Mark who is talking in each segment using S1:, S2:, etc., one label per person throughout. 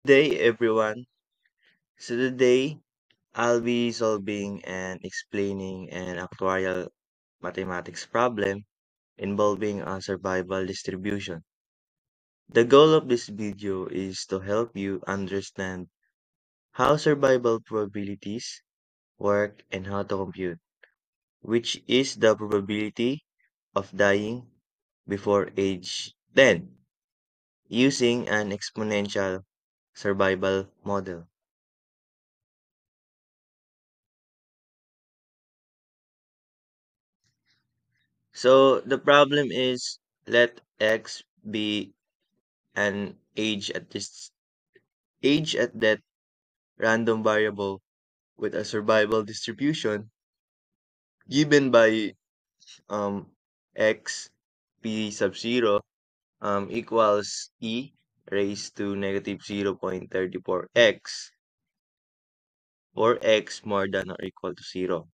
S1: Day everyone. So today I'll be solving and explaining an actuarial mathematics problem involving a survival distribution. The goal of this video is to help you understand how survival probabilities work and how to compute, which is the probability of dying before age 10 using an exponential survival model. So the problem is let x be an age at that random variable with a survival distribution given by um x p sub 0 equals e raised to negative 0.34x or x more than or equal to 0.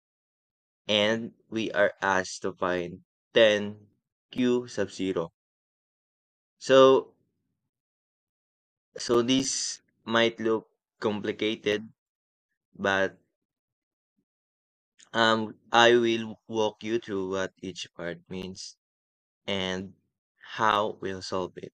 S1: And we are asked to find 10 q sub 0. So this might look complicated, but I will walk you through what each part means and how we'll solve it.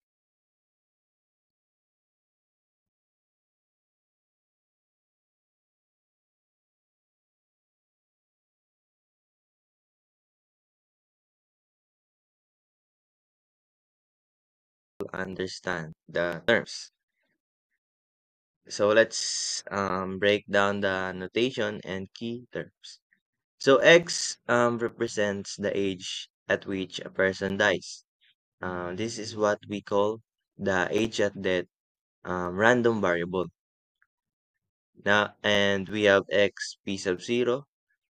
S1: To understand the terms. So let's break down the notation and key terms. So x represents the age at which a person dies. This is what we call the age at death random variable. Now, and we have x p sub 0.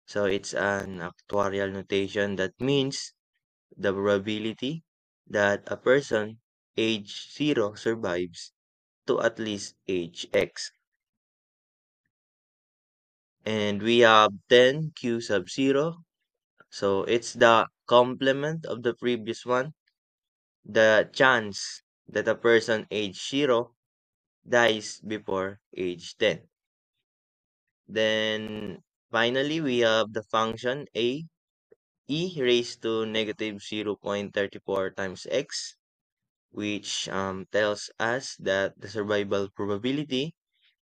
S1: So it's an actuarial notation that means the probability that a person age 0 survives to at least age x. And we have 10 q sub 0. So it's the complement of the previous one. The chance that a person age 0 dies before age 10. Then finally, we have the function a e raised to negative 0.34 times x, which tells us that the survival probability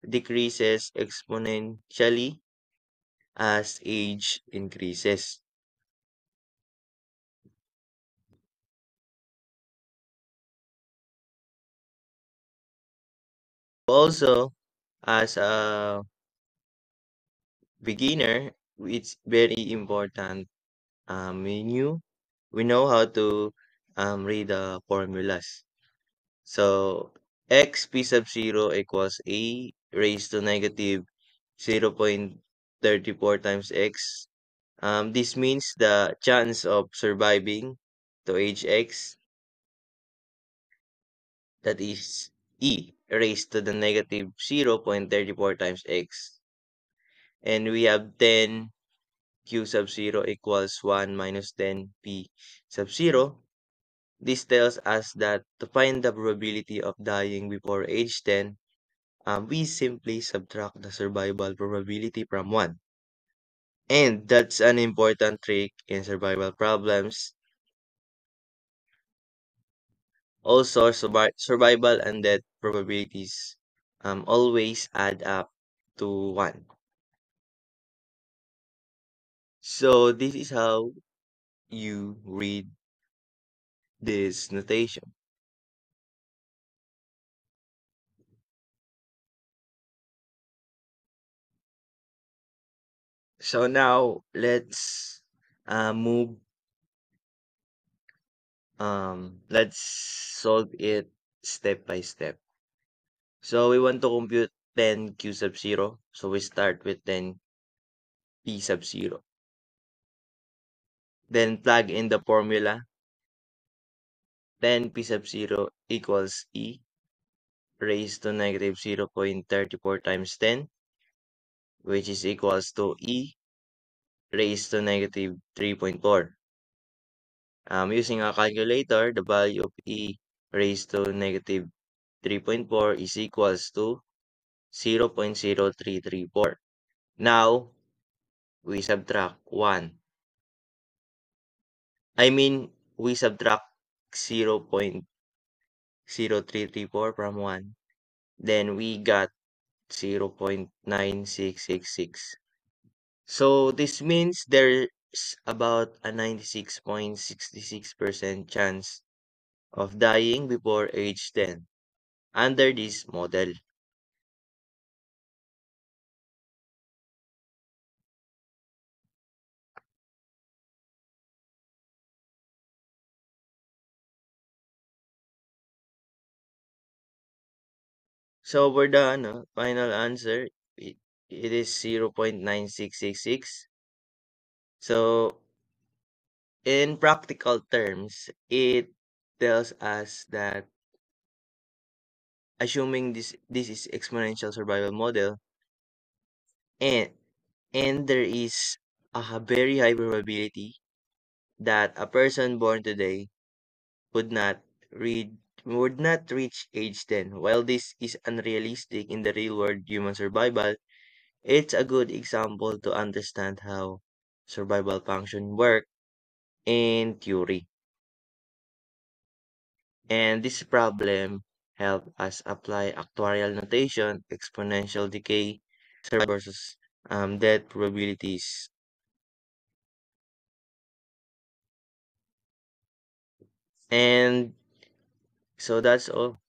S1: decreases exponentially as age increases. Also, as a beginner, it's very important we know how to read the formulas. So x p sub 0 equals a raised to negative 0.34 times x. This means the chance of surviving to age x, that is e raised to the negative 0.34 times x. And we have 10 q sub 0 equals 1 minus 10 p sub 0. This tells us that to find the probability of dying before age 10, we simply subtract the survival probability from 1. And that's an important trick in survival problems. Also, survival and death probabilities always add up to 1. So this is how you read this notation. So now move let's solve it step by step. So we want to compute 10 q sub 0. So we start with 10 p sub 0. Then plug in the formula. 10 p sub 0 equals e raised to negative 0.34 times 10, which is equals to e raised to negative 3.4. Using a calculator, the value of e raised to negative 3.4 is equals to 0.0334. Now, we subtract 1. I mean, we subtract 0.0334 from 1. Then we got 0.9666. So this means there's about a 96.66% chance of dying before age 10 under this model. So for the final answer, it, it is 0.9666. So in practical terms, it tells us that assuming this is exponential survival model, and there is a very high probability that a person born today would not read would not reach age 10. While this is unrealistic in the real world human survival, it's a good example to understand how survival function work in theory. And this problem help us apply actuarial notation, exponential decay, versus death probabilities. And so that's all.